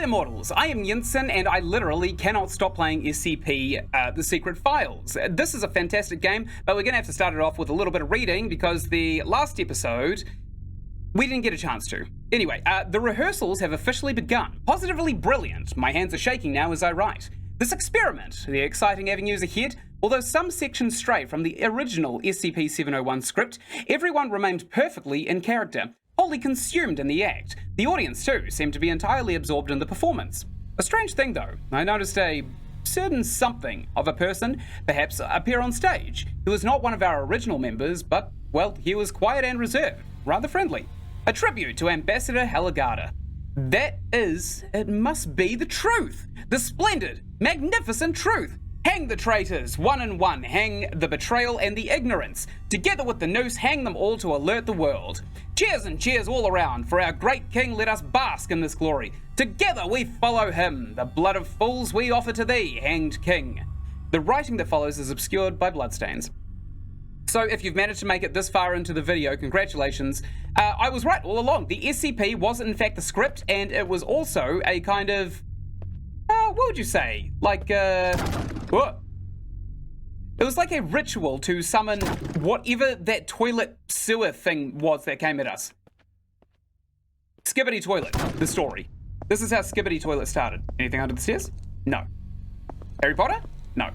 there, mortals. I am Ynsin, and I literally cannot stop playing SCP, The Secret Files. This is a fantastic game, but we're going to have to start it off with a little bit of reading, because the last episode, we didn't get a chance to. Anyway, the rehearsals have officially begun. Positively brilliant. My hands are shaking now as I write. This experiment, the exciting avenues ahead, although some sections stray from the original SCP-701 script, everyone remained perfectly in character. Wholly consumed in the act. The audience, too, seemed to be entirely absorbed in the performance. A strange thing, though, I noticed a certain something of a person, perhaps, appear on stage. He was not one of our original members, but, well, he was quiet and reserved, rather friendly. A tribute to Ambassador Helligada. That is, it must be the truth. The splendid, magnificent truth. Hang the traitors, one and one, hang the betrayal and the ignorance. Together with the noose, hang them all to alert the world. Cheers and cheers all around, for our great king let us bask in this glory. Together we follow him, the blood of fools we offer to thee, hanged king. The writing that follows is obscured by bloodstains. So if you've managed to make it this far into the video, congratulations. I was right all along. The SCP was in fact the script, and it was also a kind of, what would you say? Like, what? It was like a ritual to summon whatever that toilet sewer thing was that came at us. Skibidi Toilet, the story. This is how Skibidi Toilet started. Anything under the stairs? No. Harry Potter? No.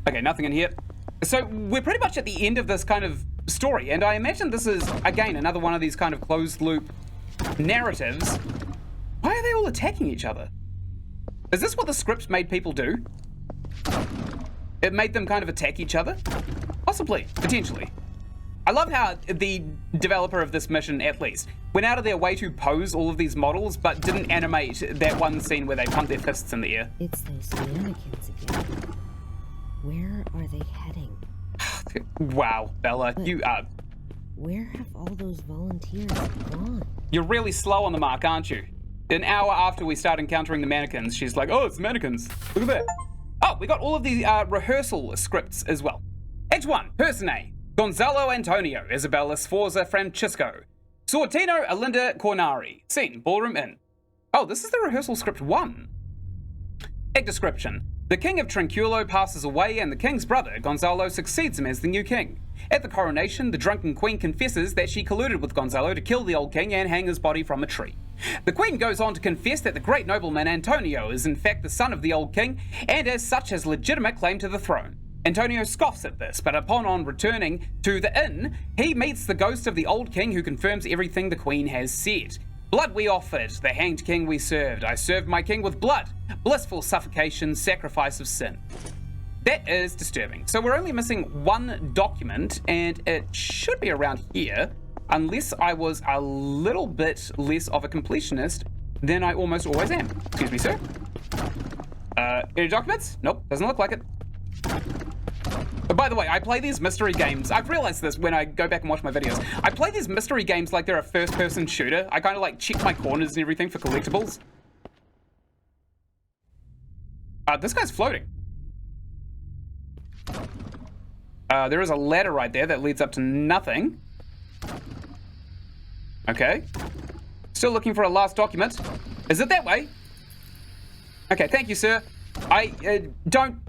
Okay, nothing in here. So we're pretty much at the end of this kind of story, and I imagine this is, again, another one of these kind of closed loop narratives. Why are they all attacking each other? Is this what the script made people do? It made them kind of attack each other? Possibly, potentially. I love how the developer of this mission, at least, went out of their way to pose all of these models, but didn't animate that one scene where they pump their fists in the air. It's those mannequins again. Where are they heading? Wow, Bella, you are... Where have all those volunteers gone? You're really slow on the mark, aren't you? An hour after we start encountering the mannequins, she's like, oh, it's mannequins. Look at that. Oh, we got all of the rehearsal scripts as well. Act 1, Person A. Gonzalo Antonio, Isabella Sforza Francisco. Sortino Alinda Cornari. Scene, Ballroom Inn. Oh, this is the rehearsal script 1. Act description. The king of Tranquilo passes away and the king's brother, Gonzalo, succeeds him as the new king. At the coronation, the drunken queen confesses that she colluded with Gonzalo to kill the old king and hang his body from a tree. The queen goes on to confess that the great nobleman Antonio is in fact the son of the old king and as such has legitimate claim to the throne. Antonio scoffs at this, but upon returning to the inn, he meets the ghost of the old king who confirms everything the queen has said. Blood we offered, the hanged king we served. I served my king with blood. Blissful suffocation, sacrifice of sin. That is disturbing. So we're only missing one document, and it should be around here, unless I was a little bit less of a completionist than I almost always am. Excuse me, sir. Any documents? Nope, doesn't look like it. But by the way, I play these mystery games. I've realized this when I go back and watch my videos. I play these mystery games like they're a first-person shooter. I kind of like check my corners and everything for collectibles. This guy's floating. There is a ladder right there that leads up to nothing. Okay. Still looking for a last document. Is it that way? Okay, thank you, sir. Don't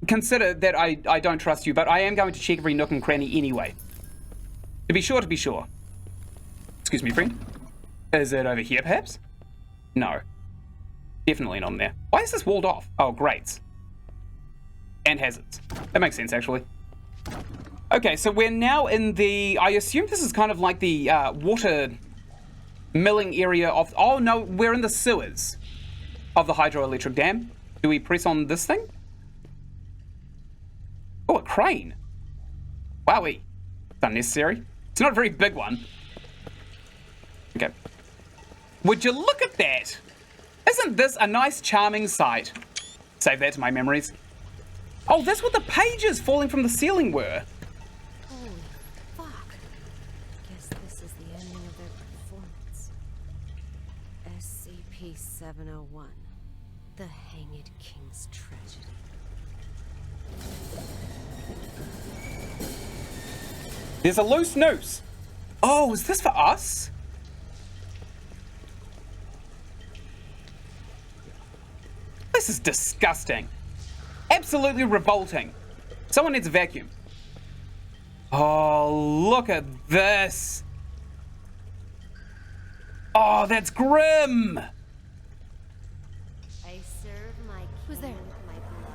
consider that I don't trust you, but I am going to check every nook and cranny anyway. To be sure. Excuse me, friend. Is it over here, perhaps? No. Definitely not in there. Why is this walled off? Oh, grates. And hazards. That makes sense, actually. Okay, so we're now in the... I assume this is kind of like the water milling area of... Oh, no, we're in the sewers of the hydroelectric dam. Do we press on this thing? Oh, a crane. Wowee. It's unnecessary. It's not a very big one. Okay. Would you look at that? Isn't this a nice, charming sight? Save that to my memories. Oh, that's what the pages falling from the ceiling were. Holy fuck. Guess this is the ending of their performance. SCP-701. The Hanged King's Tragedy. There's a loose noose. Oh, is this for us? This is disgusting. Absolutely revolting. Someone needs a vacuum. Oh, look at this. Oh, that's grim. I serve my king. Who's there? My blood.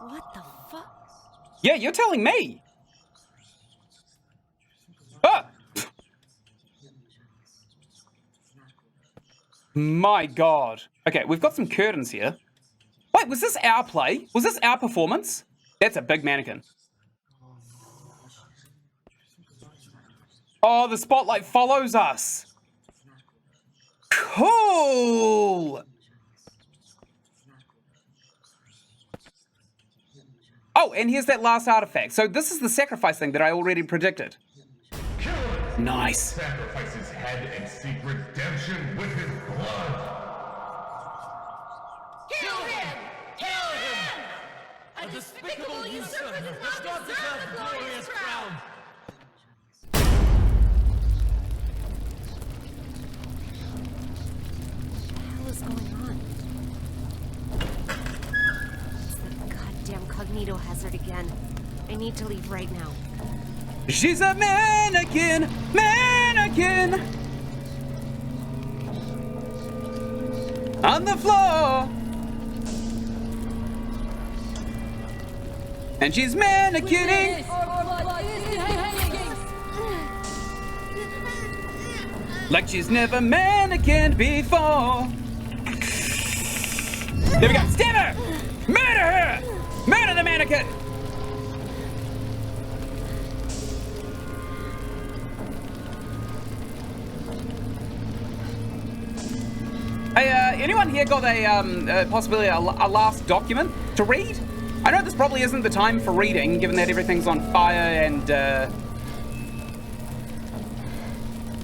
What the fuck? Yeah, you're telling me. Ah! My God. Okay, we've got some curtains here. Wait, was this our play? Was this our performance? That's a big mannequin. Oh, the spotlight follows us. Cool. Oh, and here's that last artifact. So this is the sacrifice thing that I already predicted. Nice. Sacrifice his head and seek redemption with his blood. Kill him! Kill him! A despicable usurper does not deserve the glorious crown! What the hell is going on? It's the goddamn Cognito hazard again. I need to leave right now. She's a mannequin, mannequin. On the floor. And she's mannequinning. Like she's never mannequined before. There we go. Stab her! Murder her! Murder the mannequin! Hey, anyone here got a possibly a last document to read? I know this probably isn't the time for reading, given that everything's on fire and,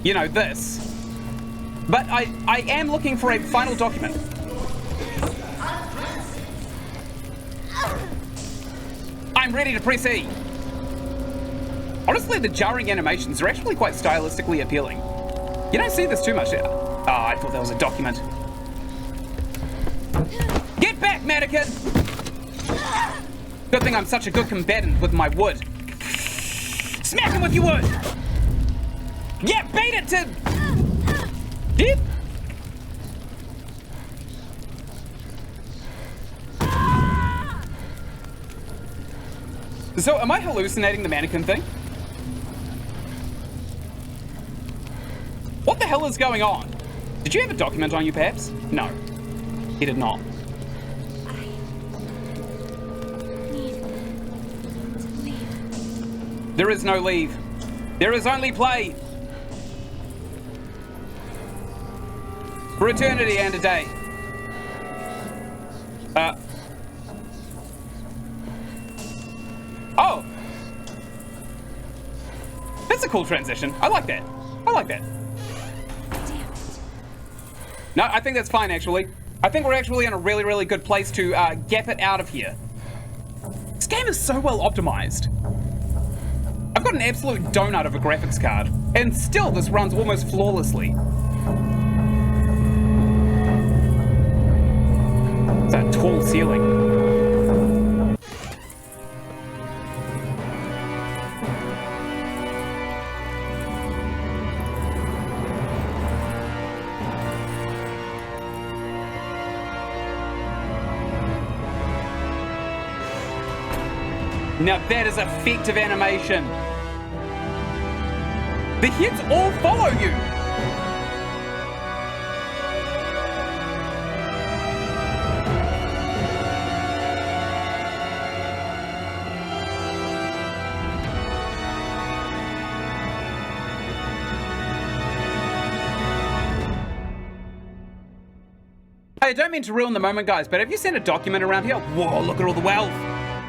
you know, this. But I am looking for a final document. I'm ready to press E. Honestly, the jarring animations are actually quite stylistically appealing. You don't see this too much. Oh, I thought that was a document. Get back, mannequin! Good thing I'm such a good combatant with my wood. Smack him with your wood! Yeah, beat it to... Dip! So, am I hallucinating the mannequin thing? What the hell is going on? Did you have a document on you, perhaps? No, he did not. I need to leave. There is no leave. There is only play. For eternity and a day. Oh! That's a cool transition. I like that. I like that. Damn it. No, I think that's fine, actually. I think we're actually in a really, really good place to gap it out of here. This game is so well optimized. I've got an absolute donut of a graphics card, and still this runs almost flawlessly. It's a tall ceiling. Now that is effective animation. The hits all follow you. I don't mean to ruin the moment, guys, but have you seen a document around here? Whoa, look at all the wealth.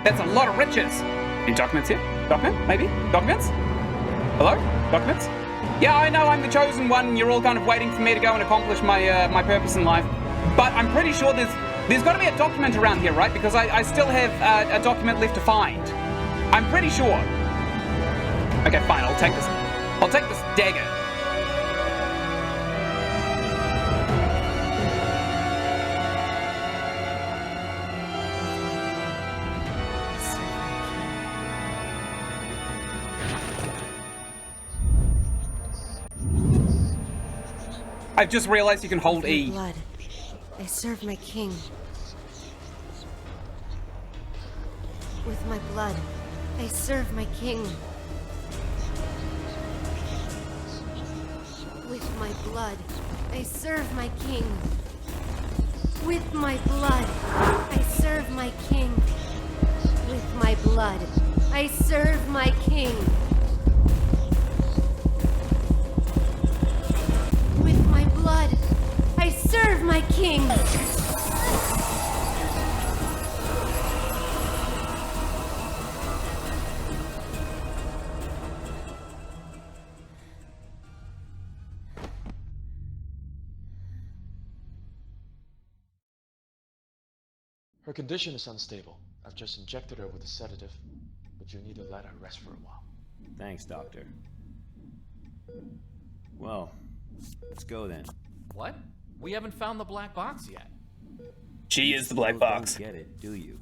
That's a lot of riches. Any documents here? Document? Maybe? Documents? Hello? Documents? Yeah, I know I'm the chosen one. You're all kind of waiting for me to go and accomplish my my purpose in life. But I'm pretty sure there's There's got to be a document around here, right? Because I still have a document left to find. I'm pretty sure. Okay, fine. I'll take this. I'll take this dagger. I've just realized you can hold E. Blood. I serve my king. With my blood, I serve my king. With my blood, I serve my king. With my blood, I serve my king. With my blood, I serve my king. With my blood, I serve my king. Her condition is unstable. I've just injected her with a sedative, but you need to let her rest for a while. Thanks, Doctor. Well, let's go then. What? We haven't found the black box yet. She is the black You box. don't get it, do you?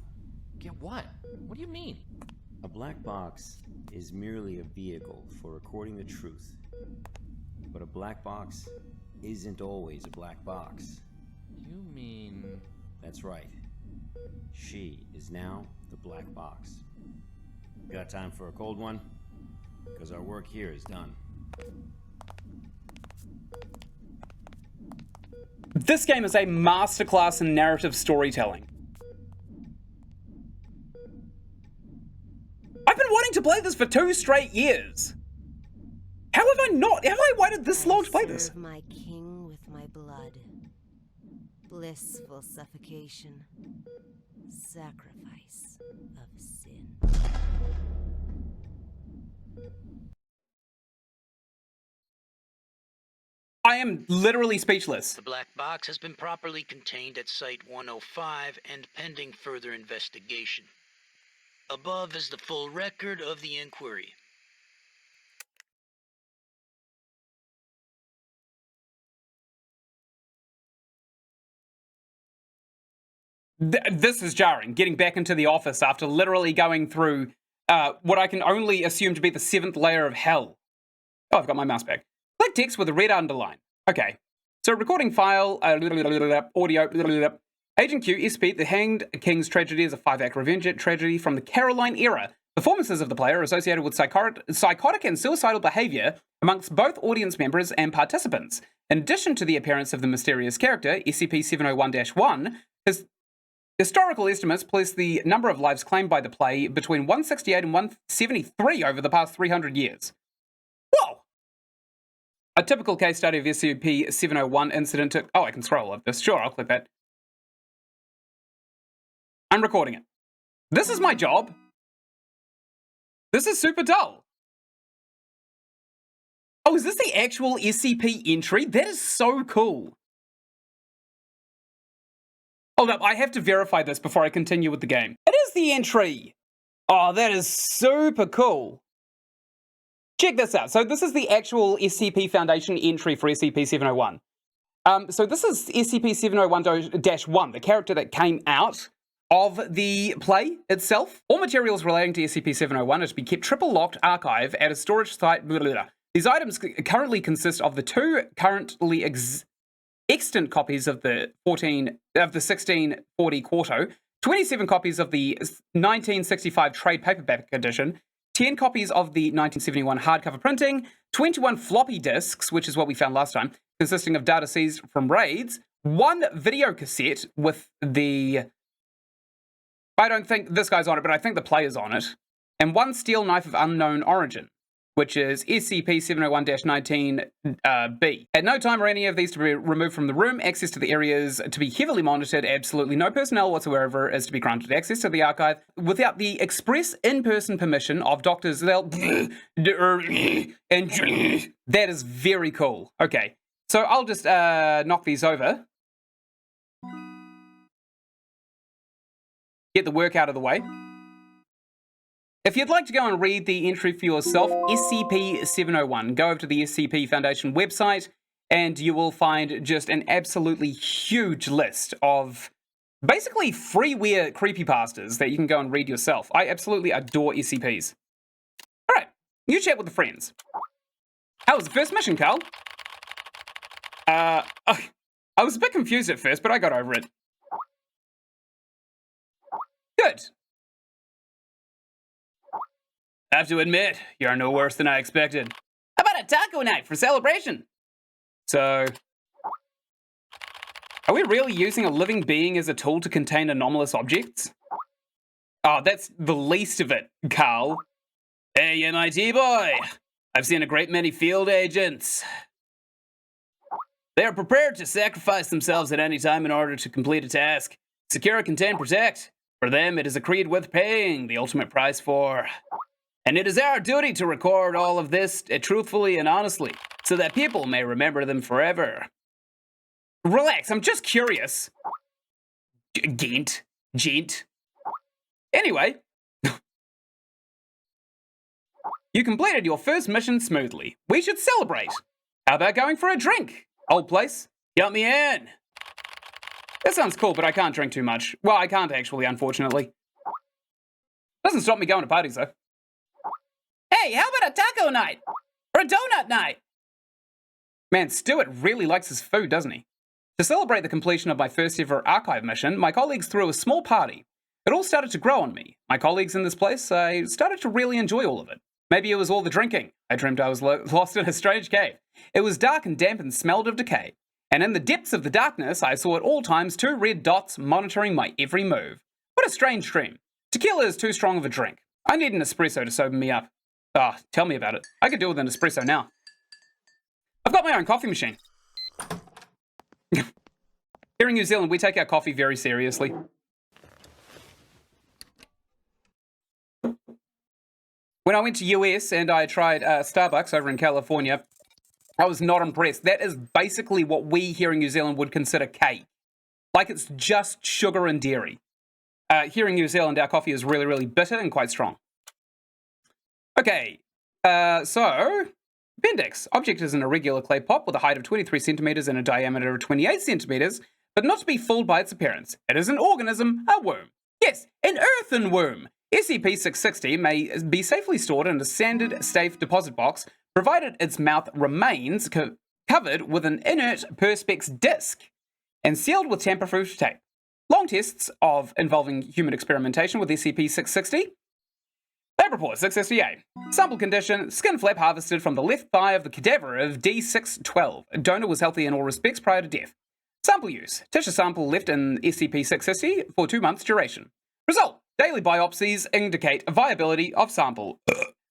Get what? What do you mean? A black box is merely a vehicle for recording the truth. But a black box isn't always a black box. You mean... That's right. She is now the black box. Got time for a cold one? Because our work here is done. This game is a masterclass in narrative storytelling. I've been wanting to play this for 2 straight years. How have I not? Have I waited this long to play this? Serve my king with my blood. Blissful suffocation. Sacrifice of sin. I am literally speechless. The black box has been properly contained at Site 105 and pending further investigation. Above is the full record of the inquiry. This is jarring, getting back into the office after literally going through what I can only assume to be the 7th layer of hell. Oh, I've got my mouse back. Black text with a red underline. Okay. So recording file, audio, Agent Q, SP, The Hanged King's Tragedy is a 5-act revenge tragedy from the Caroline era. Performances of the player are associated with psychotic and suicidal behavior amongst both audience members and participants. In addition to the appearance of the mysterious character, SCP-701-1, historical estimates place the number of lives claimed by the play between 168 and 173 over the past 300 years. Whoa! A typical case study of SCP-701 incident took... Oh, I can scroll up this. Sure, I'll click that. I'm recording it. This is my job. This is super dull. Oh, is this the actual SCP entry? That is so cool. Hold up, I have to verify this before I continue with the game. It is the entry. Oh, that is super cool. Check this out. So this is the actual SCP Foundation entry for SCP-701. So this is SCP-701-1, the character that came out of the play itself. All materials relating to SCP-701 are to be kept triple-locked archive at a storage site. Blah, blah, blah. These items currently consist of the 2 currently extant copies of the 1640 quarto, 27 copies of the 1965 trade paperback edition, 10 copies of the 1971 hardcover printing, 21 floppy disks, which is what we found last time, consisting of data seized from raids, 1 video cassette with the... I don't think this guy's on it, but I think the player's on it, and 1 steel knife of unknown origin, which is SCP-701-19-B. At no time are any of these to be removed from the room. Access to the areas to be heavily monitored. Absolutely no personnel whatsoever is to be granted access to the archive without the express in-person permission of Doctors and that is very cool. Okay, so I'll just knock these over. get the work out of the way. If you'd like to go and read the entry for yourself, SCP-701, go over to the SCP Foundation website and you will find just an absolutely huge list of basically freeware creepypastas that you can go and read yourself. I absolutely adore SCPs. Alright, you chat with the friends. How was the first mission, Carl? I was a bit confused at first, but I got over it. Good. I have to admit, you're no worse than I expected. How about a taco night for celebration? So, are we really using a living being as a tool to contain anomalous objects? Oh, that's the least of it, Carl. Hey, MIT boy. I've seen a great many field agents. They are prepared to sacrifice themselves at any time in order to complete a task. Secure, contain, protect. For them, it is a creed worth paying the ultimate price for. And it is our duty to record all of this truthfully and honestly, so that people may remember them forever. Relax, I'm just curious. Gent. Anyway. You completed your first mission smoothly. We should celebrate. How about going for a drink? Old place? Got me in. That sounds cool, but I can't drink too much. Well, I can't actually, unfortunately. Doesn't stop me going to parties, though. Hey, how about a taco night? Or a donut night? Man, Stuart really likes his food, doesn't he? To celebrate the completion of my first ever archive mission, my colleagues threw a small party. It all started to grow on me. My colleagues in this place, I started to really enjoy all of it. Maybe it was all the drinking. I dreamed I was lost in a strange cave. It was dark and damp and smelled of decay. And in the depths of the darkness, I saw at all times 2 red dots monitoring my every move. What a strange dream. Tequila is too strong of a drink. I need an espresso to sober me up. Ah, tell me about it. I could do with an espresso now. I've got my own coffee machine. Here in New Zealand, we take our coffee very seriously. When I went to US and I tried Starbucks over in California, I was not impressed. That is basically what we here in New Zealand would consider cake. Like it's just sugar and dairy. Here in New Zealand, our coffee is really, really bitter and quite strong. Okay, so, appendix. Object is an irregular clay pot with a height of 23 centimeters and a diameter of 28 centimeters, but not to be fooled by its appearance. It is an organism, a worm. Yes, an earthen worm. SCP-660 may be safely stored in a standard safe deposit box, provided its mouth remains covered with an inert perspex disc and sealed with tamper-proof tape. Long tests involving human experimentation with SCP-660. Lab report 668. Sample condition, skin flap harvested from the left thigh of the cadaver of D612. Donor was healthy in all respects prior to death. Sample use, tissue sample left in SCP-660 for 2 months duration. Result, daily biopsies indicate viability of sample.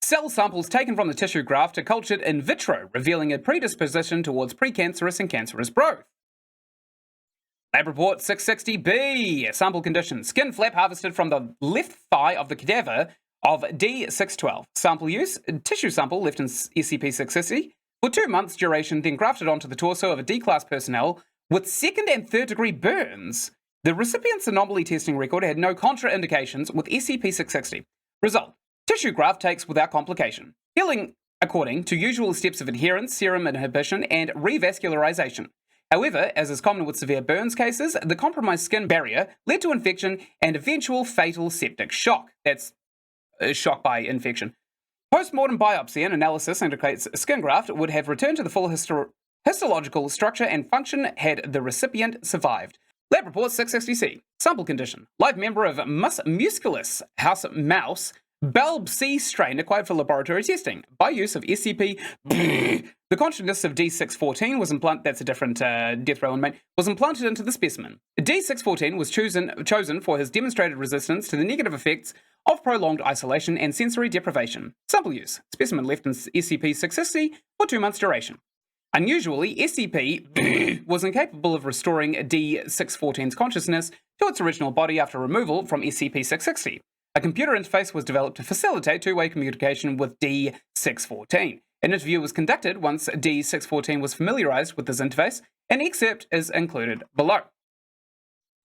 Cell samples taken from the tissue graft are cultured in vitro, revealing a predisposition towards precancerous and cancerous growth. Lab report 660B. Sample condition, skin flap harvested from the left thigh of the cadaver of D612. Sample use, tissue sample left in SCP-660 for 2 months duration, then grafted onto the torso of a D-class personnel with 2nd and 3rd degree burns. The recipient's anomaly testing record had no contraindications with SCP-660. Result, tissue graft takes without complication. Healing according to usual steps of adherence, serum inhibition, and revascularization. However, as is common with severe burns cases, the compromised skin barrier led to infection and eventual fatal septic shock. That's shock by infection. Post-mortem biopsy and analysis indicates skin graft would have returned to the full histological structure and function had the recipient survived. Lab report 660C. Sample condition. Live member of Mus musculus house mouse, bulb C strain acquired for laboratory testing. By use of SCP. The consciousness of D614 was implanted. That's a different death row inmate. Was implanted into the specimen. D614 was chosen for his demonstrated resistance to the negative effects of prolonged isolation and sensory deprivation. Sample use. Specimen left in SCP-660 for 2 months duration. Unusually, SCP was incapable of restoring D614's consciousness to its original body after removal from SCP-660. A computer interface was developed to facilitate two-way communication with D614. An interview was conducted once D614 was familiarized with this interface. An excerpt is included below.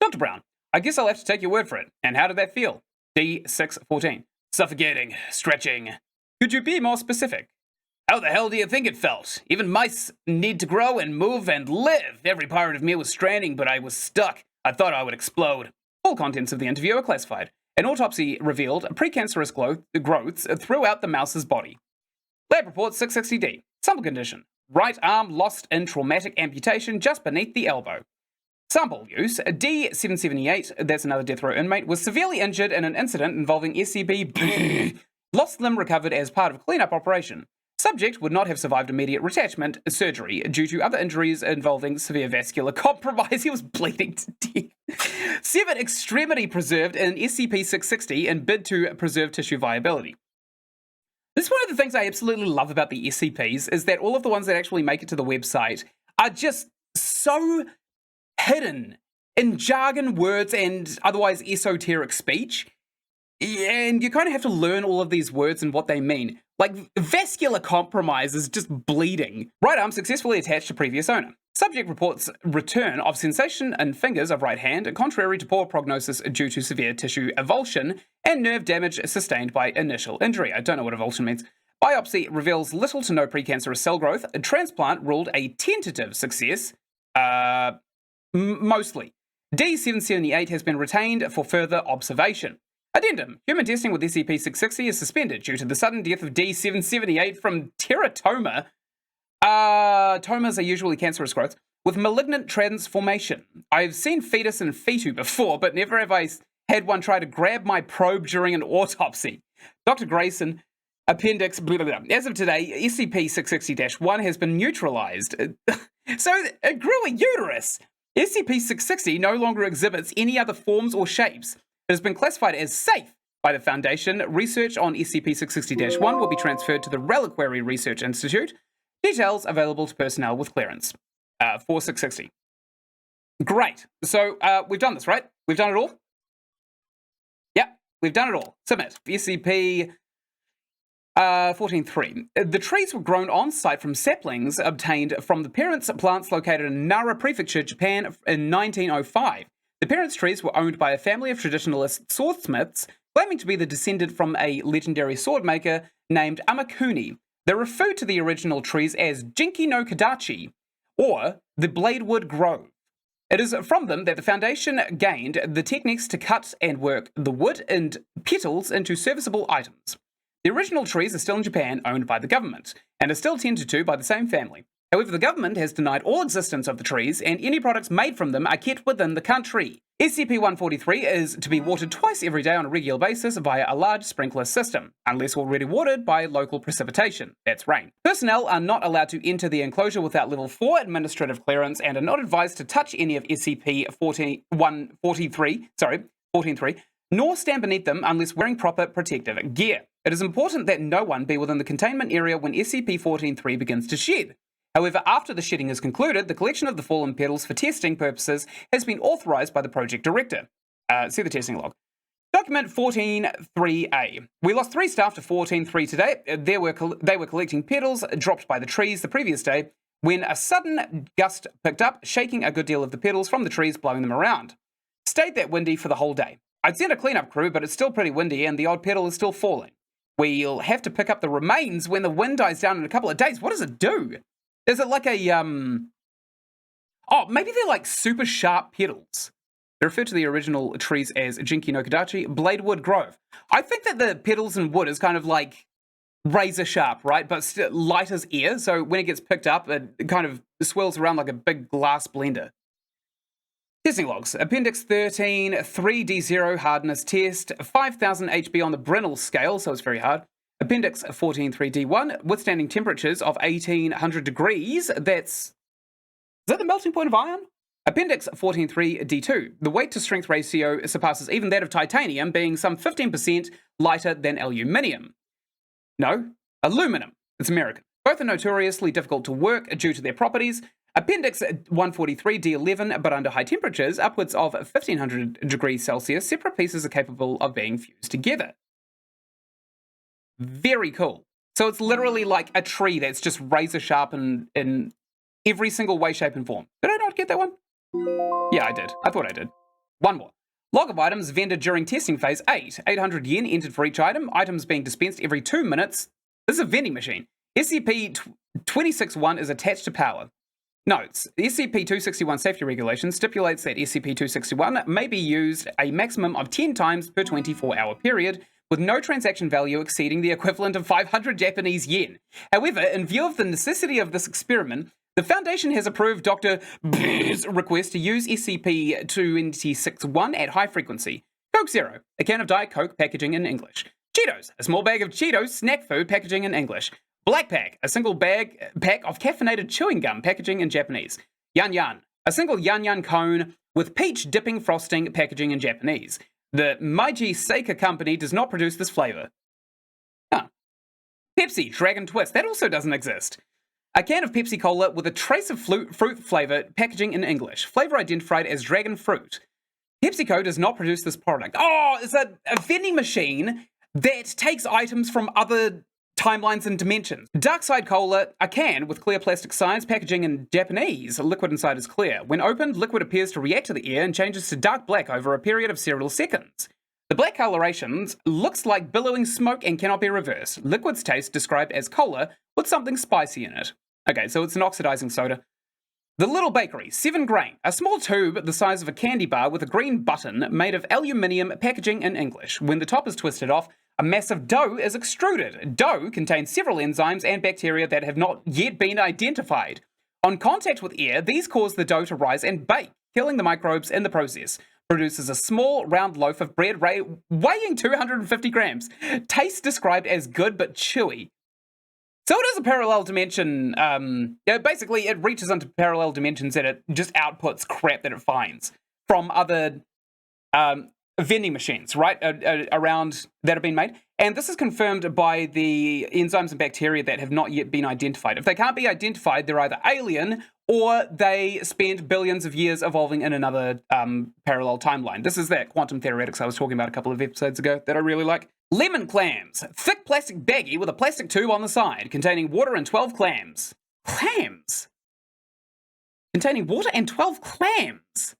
Dr. Brown, I guess I'll have to take your word for it. And how did that feel? D614. Suffocating. Stretching. Could you be more specific? How the hell do you think it felt? Even mice need to grow and move and live. Every part of me was straining, but I was stuck. I thought I would explode. All contents of the interview are classified. An autopsy revealed precancerous growths throughout the mouse's body. Lab report 660D. Sample condition. Right arm lost in traumatic amputation just beneath the elbow. Sample use. D778, that's another death row inmate, was severely injured in an incident involving SCP. Lost limb recovered as part of cleanup operation. Subject would not have survived immediate retachment surgery due to other injuries involving severe vascular compromise. He was bleeding to death. Severed extremity preserved in SCP-660 in bid to preserve tissue viability. This is one of the things I absolutely love about the SCPs, is that all of the ones that actually make it to the website are just so hidden in jargon, words, and otherwise esoteric speech. And you kind of have to learn all of these words and what they mean. Like, vascular compromise is just bleeding. Right arm successfully attached to previous owner. Subject reports return of sensation in fingers of right hand, contrary to poor prognosis due to severe tissue avulsion and nerve damage sustained by initial injury. I don't know what avulsion means. Biopsy reveals little to no precancerous cell growth. A transplant ruled a tentative success. Mostly. D778 has been retained for further observation. Addendum. Human testing with SCP-660 is suspended due to the sudden death of D778 from teratoma. Tomas are usually cancerous growths with malignant transformation. I've seen fetus and fetu before, but never have I had one try to grab my probe during an autopsy. Dr. Grayson, appendix, blah, blah, blah. As of today, SCP-660-1 has been neutralized. So it grew a uterus. SCP-660 no longer exhibits any other forms or shapes. It has been classified as safe by the Foundation. Research on SCP-660-1 will be transferred to the Reliquary Research Institute. Details available to personnel with clearance. For 660. Great. So we've done this, right? We've done it all? Yep, we've done it all. Submit. SCP 14.3. The trees were grown on site from saplings obtained from the parents' plants located in Nara Prefecture, Japan in 1905. The parents' trees were owned by a family of traditionalist swordsmiths, claiming to be the descendant from a legendary sword maker named Amakuni. They referred to the original trees as Jinki no Kadachi, or the Bladewood Grove. It is from them that the Foundation gained the techniques to cut and work the wood and petals into serviceable items. The original trees are still in Japan, owned by the government, and are still tended to by the same family. However, the government has denied all existence of the trees, and any products made from them are kept within the country. SCP-143 is to be watered twice every day on a regular basis via a large sprinkler system, unless already watered by local precipitation. That's rain. Personnel are not allowed to enter the enclosure without level 4 administrative clearance and are not advised to touch any of SCP-14.3, nor stand beneath them unless wearing proper protective gear. It is important that no one be within the containment area when SCP-14.3 begins to shed. However, after the shedding is concluded, the collection of the fallen petals for testing purposes has been authorized by the project director. See the testing log. Document 14.3a. We lost 3 staff to 14.3 today. They were collecting petals dropped by the trees the previous day when a sudden gust picked up, shaking a good deal of the petals from the trees, blowing them around. Stayed that windy for the whole day. I'd sent a cleanup crew, but it's still pretty windy and the odd petal is still falling. We'll have to pick up the remains when the wind dies down in a couple of days. What does it do? Is it like a, oh, maybe they're like super sharp petals. They refer to the original trees as Jinki no Kadachi, Bladewood Grove. I think that the petals and wood is kind of like razor sharp, right? But still light as air, so when it gets picked up, it kind of swirls around like a big glass blender. Testing logs. Appendix 13, 3D0 hardness test, 5000 HB on the Brinell scale, so it's very hard. Appendix 14.3D1, withstanding temperatures of 1800 degrees. Is that the melting point of iron? Appendix 14.3D2, the weight to strength ratio surpasses even that of titanium, being some 15% lighter than aluminium. No, aluminum. It's American. Both are notoriously difficult to work due to their properties. Appendix 143D11, but under high temperatures, upwards of 1500 degrees Celsius, separate pieces are capable of being fused together. Very cool. So it's literally like a tree that's just razor sharp in every single way, shape, and form. Did I not get that one? Yeah, I did. I thought I did. One more. Log of items vended during testing phase 8. 800 yen entered for each item. Items being dispensed every 2 minutes. This is a vending machine. SCP-261 is attached to power. Notes: the SCP-261 safety regulation stipulates that SCP-261 may be used a maximum of 10 times per 24-hour period, with no transaction value exceeding the equivalent of 500 Japanese yen. However, in view of the necessity of this experiment, the Foundation has approved Dr. B's request to use SCP-261 at high frequency. Coke Zero, a can of Diet Coke, packaging in English. Cheetos, a small bag of Cheetos snack food, packaging in English. Black Pack, a single pack of caffeinated chewing gum, packaging in Japanese. Yan Yan, a single Yan Yan cone with peach dipping frosting, packaging in Japanese. The Meiji Seika company does not produce this flavor. Pepsi Dragon Twist, that also doesn't exist. A can of Pepsi Cola with a trace of fruit flavor, packaging in English. Flavor identified as dragon fruit. PepsiCo does not produce this product. Oh, it's a vending machine that takes items from other timelines and dimensions. Dark Side Cola, a can with clear plastic sides, packaging in Japanese. Liquid inside is clear. When opened, liquid appears to react to the air and changes to dark black over a period of several seconds. The black colorations looks like billowing smoke and cannot be reversed. Liquid's taste described as cola with something spicy in it. Okay, so it's an oxidizing soda. The Little Bakery, 7 grain, a small tube the size of a candy bar with a green button made of aluminium, packaging in English. When the top is twisted off, a massive dough is extruded. Dough contains several enzymes and bacteria that have not yet been identified. On contact with air, these cause the dough to rise and bake, killing the microbes in the process. Produces a small, round loaf of bread weighing 250 grams. Taste described as good but chewy. So it is a parallel dimension. Basically, it reaches into parallel dimensions and it just outputs crap that it finds from other vending machines, right, around that have been made. And this is confirmed by the enzymes and bacteria that have not yet been identified. If they can't be identified, they're either alien or they spent billions of years evolving in another parallel timeline. This is that quantum theoretics I was talking about a couple of episodes ago that I really like. Lemon clams. Thick plastic baggie with a plastic tube on the side, containing water and 12 clams. Clams? Containing water and 12 clams?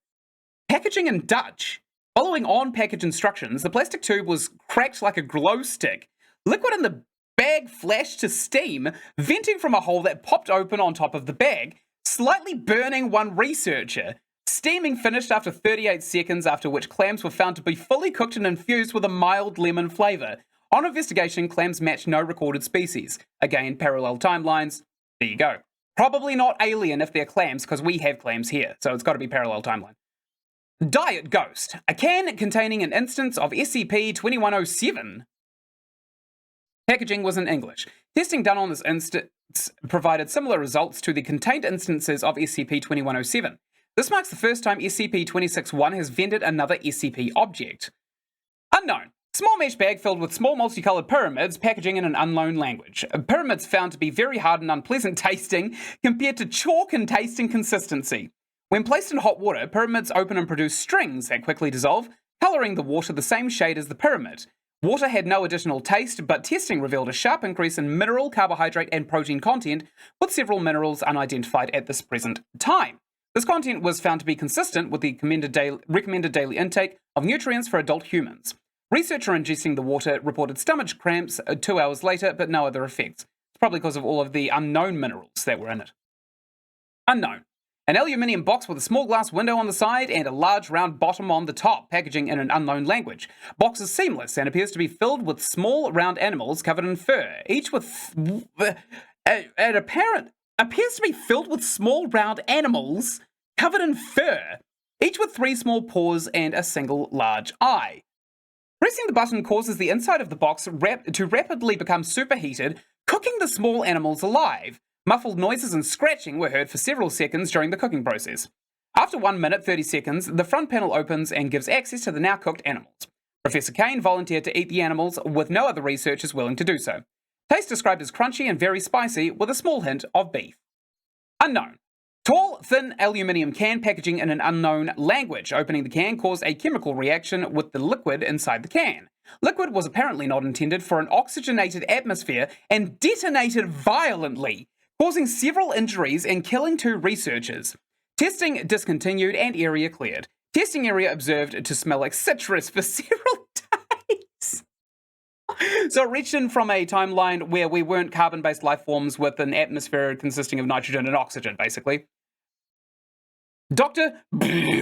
Packaging in Dutch. Following on-package instructions, the plastic tube was cracked like a glow stick. Liquid in the bag flashed to steam, venting from a hole that popped open on top of the bag, slightly burning one researcher. Steaming finished after 38 seconds, after which clams were found to be fully cooked and infused with a mild lemon flavor. On investigation, clams matched no recorded species. Again, parallel timelines. There you go. Probably not alien if they're clams, because we have clams here, so it's got to be parallel timeline. Diet Ghost, a can containing an instance of SCP-2107. Packaging was in English. Testing done on this instance provided similar results to the contained instances of SCP-2107. This marks the first time SCP-261 has vended another SCP object. Unknown. Small mesh bag filled with small multicolored pyramids, packaging in an unknown language. Pyramids found to be very hard and unpleasant tasting compared to chalk in taste and consistency. When placed in hot water, pyramids open and produce strings that quickly dissolve, coloring the water the same shade as the pyramid. Water had no additional taste, but testing revealed a sharp increase in mineral, carbohydrate, and protein content, with several minerals unidentified at this present time. This content was found to be consistent with the recommended daily intake of nutrients for adult humans. Researcher ingesting the water reported stomach cramps 2 hours later, but no other effects. It's probably because of all of the unknown minerals that were in it. Unknown. An aluminium box with a small glass window on the side and a large round bottom on the top, packaging in an unknown language. Box is seamless and appears to be filled with small round animals covered in fur, each with appears to be filled with small round animals covered in fur, each with 3 small paws and a single large eye. Pressing the button causes the inside of the box to rapidly become superheated, cooking the small animals alive. Muffled noises and scratching were heard for several seconds during the cooking process. After 1 minute 30 seconds, the front panel opens and gives access to the now cooked animals. Professor Kane volunteered to eat the animals, with no other researchers willing to do so. Taste described as crunchy and very spicy, with a small hint of beef. Unknown. Tall, thin aluminium can packaging in an unknown language. Opening the can caused a chemical reaction with the liquid inside the can. Liquid was apparently not intended for an oxygenated atmosphere and detonated violently, causing several injuries and killing 2 researchers. Testing discontinued and area cleared. Testing area observed to smell like citrus for several days. So it reached in from a timeline where we weren't carbon-based life forms with an atmosphere consisting of nitrogen and oxygen, basically. Doctor,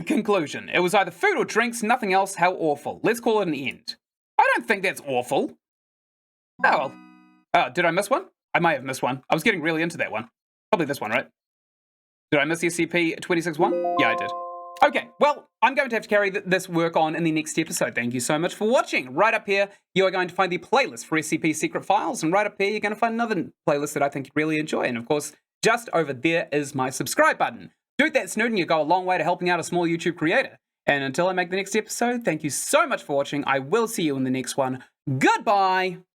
conclusion. It was either food or drinks, nothing else. How awful. Let's call it an end. I don't think that's awful. Oh, well. Did I miss one? I might have missed one. I was getting really into that one. Probably this one, right? Did I miss SCP-26-1? Yeah, I did. Okay, well, I'm going to have to carry this work on in the next episode. Thank you so much for watching. Right up here, you are going to find the playlist for SCP Secret Files, and right up here, you're going to find another playlist that I think you'd really enjoy. And of course, just over there is my subscribe button. Do that, snoot, and you go a long way to helping out a small YouTube creator. And until I make the next episode, thank you so much for watching. I will see you in the next one. Goodbye!